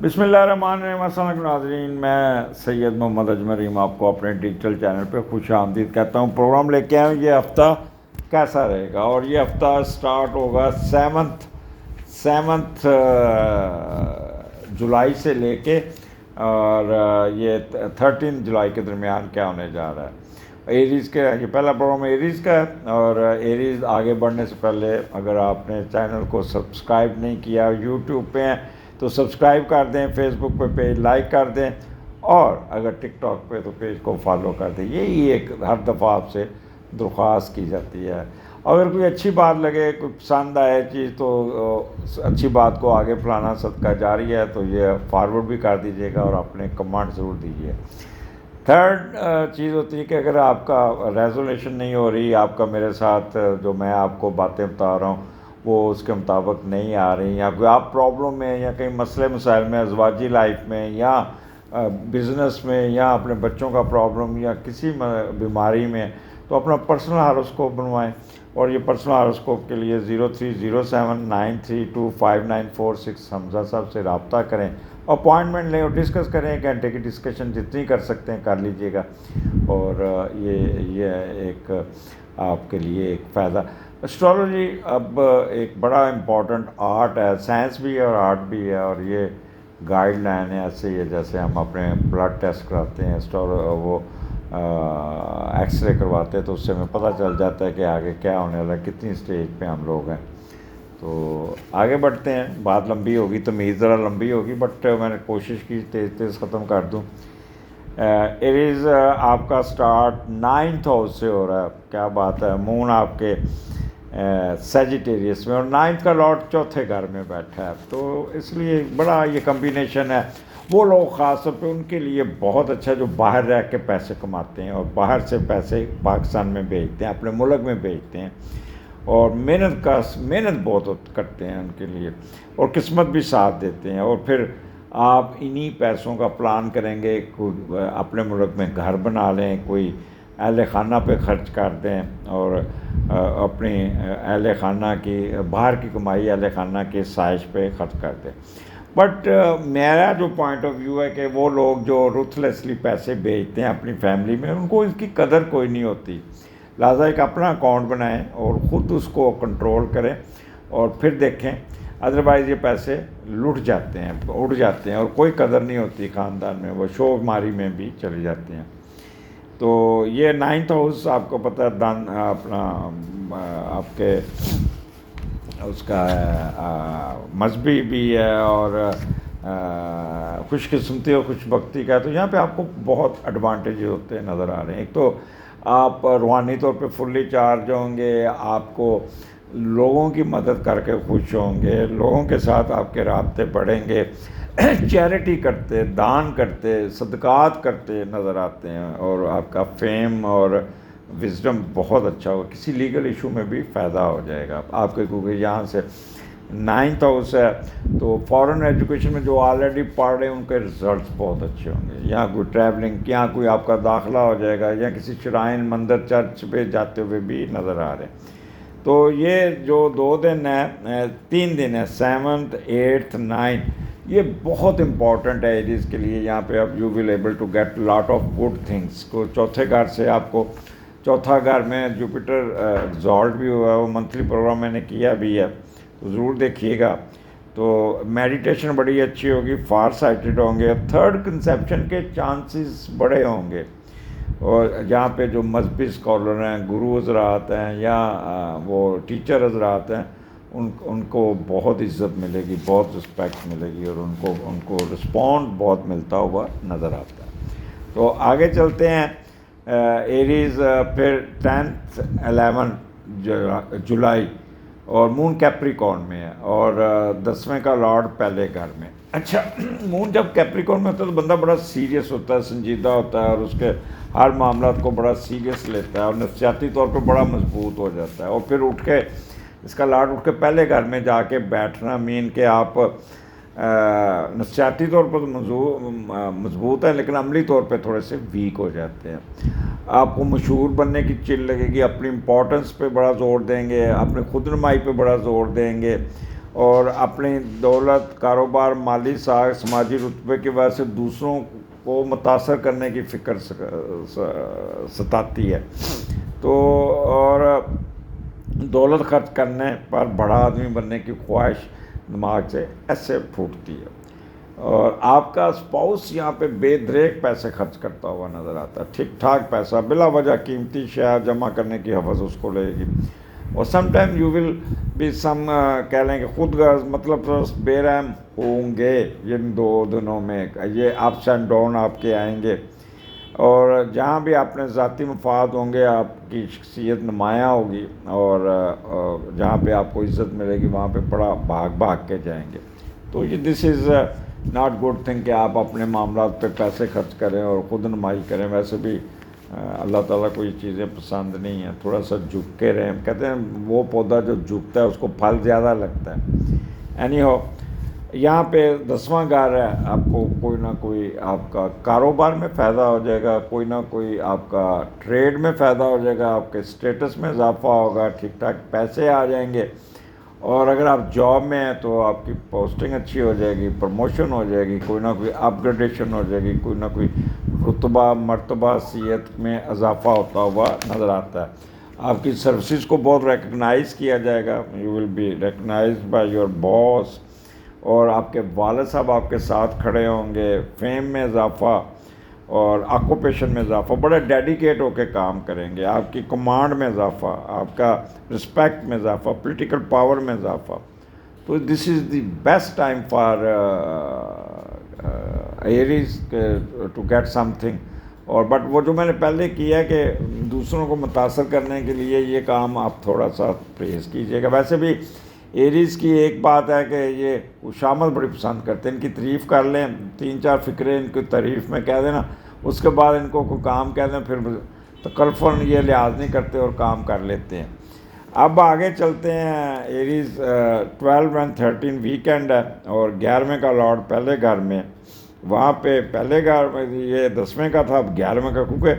بسم اللہ الرحمن الرحیم۔ السلام علیکم ناظرین، میں سید محمد اجمل رحیم آپ کو اپنے ڈیجیٹل چینل پہ خوش آمدید کہتا ہوں۔ پروگرام لے کے آئے، یہ ہفتہ کیسا رہے گا، اور یہ ہفتہ سٹارٹ ہوگا سیونتھ جولائی سے لے کے، اور یہ 13 جولائی کے درمیان کیا ہونے جا رہا ہے۔ ایریز کے یہ پہلا پروگرام ایریز کا ہے، اور ایریز آگے بڑھنے سے پہلے اگر آپ نے چینل کو سبسکرائب نہیں کیا، یوٹیوب پہ ہیں تو سبسکرائب کر دیں، فیس بک پہ پیج لائک کر دیں، اور اگر ٹک ٹاک پہ تو پیج کو فالو کر دیں۔ یہی ایک ہر دفعہ آپ سے درخواست کی جاتی ہے۔ اگر کوئی اچھی بات لگے، کوئی پسند آئے چیز، تو اچھی بات کو آگے پھیلانا صدقہ جاری ہے، تو یہ فارورڈ بھی کر دیجیے گا، اور اپنے کمنٹ ضرور دیجیے۔ تھرڈ چیز ہوتی ہے کہ اگر آپ کا ریزولیشن نہیں ہو رہی، آپ کا میرے ساتھ جو میں آپ کو باتیں بتا رہا ہوں وہ اس کے مطابق نہیں آ رہی، یا کوئی آپ پرابلم میں، یا کئی مسئلے مسائل میں، ازواجی لائف میں، یا بزنس میں، یا اپنے بچوں کا پرابلم، یا کسی بیماری میں، تو اپنا پرسنل ہاروسکوپ بنوائیں۔ اور یہ پرسنل ہاروسکوپ کے لیے 030793259446 حمزہ صاحب سے رابطہ کریں، اپوائنٹمنٹ لیں اور ڈسکس کریں۔ ایک گھنٹے کی ڈسکشن جتنی کر سکتے ہیں کر لیجئے گا، اور یہ ایک آپ کے لیے ایک فائدہ۔ اسٹرالوجی اب ایک بڑا امپورٹنٹ آرٹ ہے، سائنس بھی ہے اور آرٹ بھی ہے، اور یہ گائیڈ لائن ہے، ایسے ہی ہے جیسے ہم اپنے بلڈ ٹیسٹ کراتے ہیں، وہ ایکس رے کرواتے ہیں، تو اس سے ہمیں پتہ چل جاتا ہے کہ آگے کیا ہونے والا ہے، کتنی سٹیج پہ ہم لوگ ہیں۔ تو آگے بڑھتے ہیں، بات لمبی ہوگی، تمیز ذرا لمبی ہوگی، بٹ میں نے کوشش کی تیز ختم کر دوں۔ ایریز آپ کا سٹارٹ 9th ہاؤس سے ہو رہا ہے، کیا بات ہے، مون آپ کے سیجیٹیریس میں، اور 9th کا لارڈ چوتھے گھر میں بیٹھا ہے، تو اس لیے بڑا یہ کمبینیشن ہے۔ وہ لوگ خاص طور پہ ان کے لیے بہت اچھا جو باہر رہ کے پیسے کماتے ہیں، اور باہر سے پیسے پاکستان میں بھیجتے ہیں، اپنے ملک میں بھیجتے ہیں، اور محنت بہت کرتے ہیں ان کے لیے، اور قسمت بھی ساتھ دیتے ہیں۔ اور پھر آپ انہی پیسوں کا پلان کریں گے، کوئی اپنے ملک میں گھر بنا لیں، کوئی اہل خانہ پہ خرچ کر دیں، اور اپنی اہل خانہ کی باہر کی کمائی اہل خانہ کے سائش پہ خرچ کر دیں۔ بٹ میرا جو پوائنٹ آف ویو ہے کہ وہ لوگ جو رuthlessly پیسے بھیجتے ہیں اپنی فیملی میں، ان کو اس کی قدر کوئی نہیں ہوتی، لہٰذا ایک اپنا اکاؤنٹ بنائیں اور خود اس کو کنٹرول کریں، اور پھر دیکھیں، ادروائز یہ پیسے لٹ جاتے ہیں، اڑ جاتے ہیں، اور کوئی قدر نہیں ہوتی خاندان میں، وہ شو ماری میں بھی چلے جاتے ہیں۔ تو یہ 9th ہاؤس آپ کو پتہ ہے اپنا آپ کے اس کا مذہبی بھی ہے، اور خوش قسمتی اور خوش بختی کا ہے، تو یہاں پہ آپ کو بہت ایڈوانٹیج ہوتے نظر آ رہے ہیں۔ ایک تو آپ روحانی طور پہ فلی چارج ہوں گے، آپ کو لوگوں کی مدد کر کے خوش ہوں گے، لوگوں کے ساتھ آپ کے رابطے بڑھیں گے، چیریٹی کرتے، دان کرتے، صدقات کرتے نظر آتے ہیں، اور آپ کا فیم اور وزڈم بہت اچھا ہوگا، کسی لیگل ایشو میں بھی فائدہ ہو جائے گا آپ کے، کیونکہ یہاں سے 9th ہاؤس ہے، تو فورن ایجوکیشن میں جو آلریڈی پڑھ رہے ہیں ان کے رزلٹس بہت اچھے ہوں گے، یہاں کوئی ٹریولنگ، یہاں کوئی آپ کا داخلہ ہو جائے گا، یا کسی شرائن مندر چرچ پہ جاتے ہوئے بھی نظر آ رہے ہیں۔ تو یہ جو 2 دن ہیں، 3 دن ہیں، 7th 8th 9th، یہ بہت امپورٹنٹ ہے ایریز کے لیے۔ یہاں پہ اب you will able to get lot of good things کو، چوتھے گھر سے آپ کو، چوتھا گھر میں جوپیٹر ایگزالٹ بھی ہوا ہے، وہ منتھلی پروگرام میں نے کیا بھی ہے، تو ضرور دیکھیے گا۔ تو میڈیٹیشن بڑی اچھی ہوگی، فار سائٹڈ ہوں گے، تھرڈ کنسیپشن کے چانسز بڑے ہوں گے، اور یہاں پہ جو مذہبی اسکالر ہیں، گرو حضرات ہیں، یا وہ ٹیچر حضرات ہیں، ان کو بہت عزت ملے گی، بہت رسپیکٹ ملے گی، اور ان کو رسپونڈ بہت ملتا ہوا نظر آتا ہے۔ تو آگے چلتے ہیں، ایریز پھر 10th 11 جولائی، اور مون کیپریکارن میں ہے، اور 10ویں کا لارڈ پہلے گھر میں۔ اچھا، مون جب کیپریکارن میں ہوتا ہے تو بندہ بڑا سیریس ہوتا ہے، سنجیدہ ہوتا ہے، اور اس کے ہر معاملات کو بڑا سیریس لیتا ہے، اور نفسیاتی طور پہ بڑا مضبوط ہو جاتا ہے، اور پھر اٹھ کے اس کا لارڈ اٹھ کے پہلے گھر میں جا کے بیٹھنا مین کہ آپ نفسیاتی طور پر مضبوط ہیں، لیکن عملی طور پہ تھوڑے سے ویک ہو جاتے ہیں۔ آپ کو مشہور بننے کی چل لگے گی، اپنی امپورٹنس پہ بڑا زور دیں گے، اپنے خود نمائی پہ بڑا زور دیں گے، اور اپنی دولت، کاروبار، مالی ساکھ، سماجی رتبے کی وجہ سے دوسروں کو متاثر کرنے کی فکر ستاتی ہے. تو اور دولت خرچ کرنے پر بڑا آدمی بننے کی خواہش دماغ سے ایسے پھوٹتی ہے. اور آپ کا اسپاؤس یہاں پہ بے دریک پیسے خرچ کرتا ہوا نظر آتا ہے، ٹھیک ٹھاک پیسہ، بلا وجہ قیمتی شیء جمع کرنے کی حوث اس کو لے گی. اور سم ٹائم یو ول بھی کہہ لیں کہ خود غرض، مطلب بے رحم ہوں گے ان 2 دنوں میں. یہ اپس اینڈ ڈاؤن آپ کے آئیں گے، اور جہاں بھی اپنے ذاتی مفاد ہوں گے آپ کی شخصیت نمایاں ہوگی، اور جہاں پہ آپ کو عزت ملے گی وہاں پہ بڑا بھاگ کے جائیں گے. تو یہ دس از ناٹ گڈ تھنگ کہ آپ اپنے معاملات پہ پیسے خرچ کریں اور خود نمائی کریں. ویسے بھی اللہ تعالیٰ کو یہ چیزیں پسند نہیں ہیں. تھوڑا سا جھک کے رہیں. کہتے ہیں وہ پودا جو جھکتا ہے اس کو پھل زیادہ لگتا ہے. اینی ہو، یہاں پہ 10واں گھر ہے، آپ کو کوئی نہ کوئی آپ کا کاروبار میں فائدہ ہو جائے گا، کوئی نہ کوئی آپ کا ٹریڈ میں فائدہ ہو جائے گا، آپ کے اسٹیٹس میں اضافہ ہوگا، ٹھیک ٹھاک پیسے آ جائیں گے. اور اگر آپ جاب میں ہیں تو آپ کی پوسٹنگ اچھی ہو جائے گی، پروموشن ہو جائے گی، کوئی نہ کوئی اپ گریڈیشن ہو جائے گی، کوئی نہ کوئی رتبہ، مرتبہ، صیت میں اضافہ ہوتا ہوا نظر آتا ہے. آپ کی سروسز کو بہت ریکگنائز کیا جائے گا. You will be recognised by your boss, اور آپ کے والد صاحب آپ کے ساتھ کھڑے ہوں گے. فیم میں اضافہ اور آکوپیشن میں اضافہ، بڑے ڈیڈیکیٹ ہو کے کام کریں گے. آپ کی کمانڈ میں اضافہ، آپ کا رسپیکٹ میں اضافہ، پولیٹیکل پاور میں اضافہ. تو this is the best time for Aries to get something. اور بٹ وہ جو میں نے پہلے کیا ہے کہ دوسروں کو متاثر کرنے کے لیے یہ کام آپ تھوڑا سا پرہیز کیجیے گا. ویسے بھی ایریز کی ایک بات ہے کہ یہ خوشامد بڑی پسند کرتے ہیں. ان کی تعریف کر لیں، 3-4 فکرے ان کی تعریف میں کہہ دینا، اس کے بعد ان کو کوئی کام کہہ دیں، پھر تکلفاً یہ لحاظ نہیں کرتے اور کام کر لیتے ہیں. اب آگے چلتے ہیں. ایریز 12 اور 13 ویکینڈ ہے، اور 11ویں کا لارڈ پہلے گھر میں. وہاں پہ پہلے گھر میں یہ 10ویں کا تھا، اب 11ویں کا، کیونکہ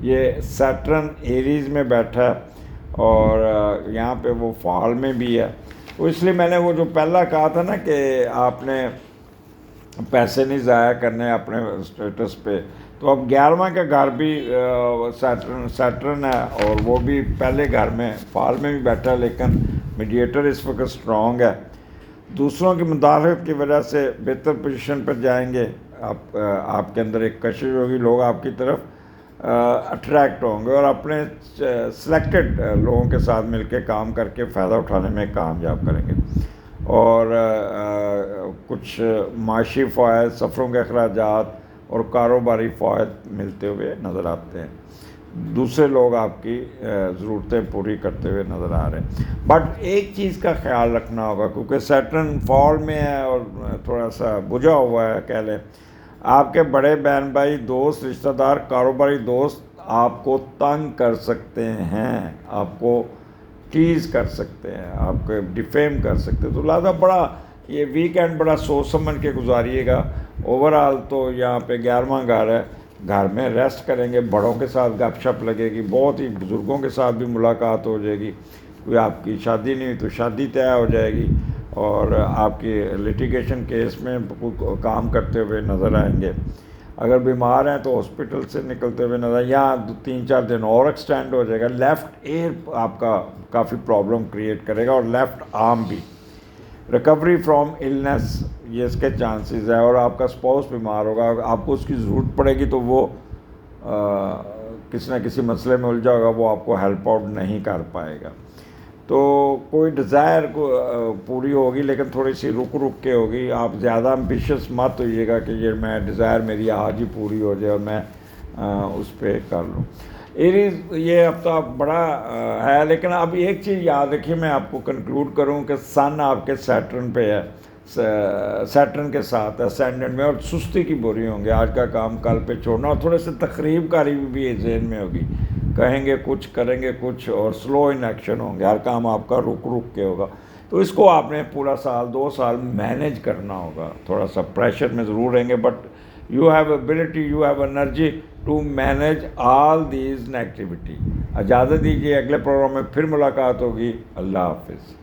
یہ سیٹرن ایریز میں بیٹھا ہے اور یہاں پہ وہ فال میں بھی ہے. تو اس لیے میں نے وہ جو پہلا کہا تھا نا کہ آپ نے پیسے نہیں ضائع کرنے اپنے اسٹیٹس پہ، تو اب 11واں کا گھر بھی سیٹرن ہے، اور وہ بھی پہلے گھر میں فال میں بھی بیٹھا ہے، لیکن میڈیٹر اس وقت اسٹرانگ ہے. دوسروں کی مداخلت کی وجہ سے بہتر پوزیشن پر جائیں گے. آپ کے اندر ایک کشش ہوگی، لوگ آپ کی طرف اٹریکٹ ہوں گے، اور اپنے سلیکٹڈ لوگوں کے ساتھ مل کے کام کر کے فائدہ اٹھانے میں کامیاب کریں گے. اور کچھ معاشی فوائد، سفروں کے اخراجات اور کاروباری فوائد ملتے ہوئے نظر آتے ہیں. دوسرے لوگ آپ کی ضرورتیں پوری کرتے ہوئے نظر آ رہے ہیں. بٹ ایک چیز کا خیال رکھنا ہوگا، کیونکہ سیٹرن فال میں ہے اور تھوڑا سا بجھا ہوا ہے کہہ لیں. آپ کے بڑے بہن بھائی، دوست، رشتہ دار، کاروباری دوست آپ کو تنگ کر سکتے ہیں، آپ کو ٹیز کر سکتے ہیں، آپ کو ڈیفیم کر سکتے ہیں. تو لہٰذا بڑا یہ ویکینڈ بڑا سوچ سمجھ کے گزاریے گا. اوورآل تو یہاں پہ 11واں گھر ہے، گھر میں ریسٹ کریں گے، بڑوں کے ساتھ گپ شپ لگے گی، بہت ہی بزرگوں کے ساتھ بھی ملاقات ہو جائے گی. کوئی آپ کی شادی نہیں ہوئی تو شادی طے ہو جائے گی، اور آپ کی لٹیگیشن کیس میں کام کرتے ہوئے نظر آئیں گے. اگر بیمار ہیں تو ہاسپٹل سے نکلتے ہوئے نظر، یہاں 3-4 دن اور ایکسٹینڈ ہو جائے گا. لیفٹ ایئر آپ کا کافی پرابلم کریٹ کرے گا، اور لیفٹ آرم بھی. ریکوری فرام النس، یہ اس کے چانسز ہے. اور آپ کا اسپاؤس بیمار ہوگا، آپ کو اس کی ضرورت پڑے گی تو وہ کسی نہ کسی مسئلے میں الجھا ہوگا، وہ آپ کو ہیلپ آؤٹ نہیں کر پائے گا. تو کوئی ڈیزائر پوری ہوگی، لیکن تھوڑی سی رک کے ہوگی. آپ زیادہ امبیشس مت ہوئیے گا کہ یہ میں ڈیزائر میری آج ہی پوری ہو جائے اور میں اس پہ کر لوں. ایریز یہ ہفتہ بڑا ہے، لیکن اب ایک چیز یاد رکھیے، میں آپ کو کنکلوڈ کروں کہ سن آپ کے سیٹرن پہ ہے، سیٹرن کے ساتھ اسینڈنٹ میں، اور سستی کی بوری ہوں گے. آج کا کام کل پہ چھوڑنا، اور تھوڑے سے تقریب کاری بھی ذہن میں ہوگی. کہیں گے کچھ، کریں گے کچھ، اور سلو ان ایکشن ہوں گے. ہر کام آپ کا رک کے ہوگا. تو اس کو آپ نے پورا سال 2 سال مینیج کرنا ہوگا. تھوڑا سا پریشر میں ضرور رہیں گے، but you have ability, you have energy to manage all these negativity. اجازت دیجیے، اگلے پروگرام میں پھر ملاقات ہوگی. اللہ حافظ.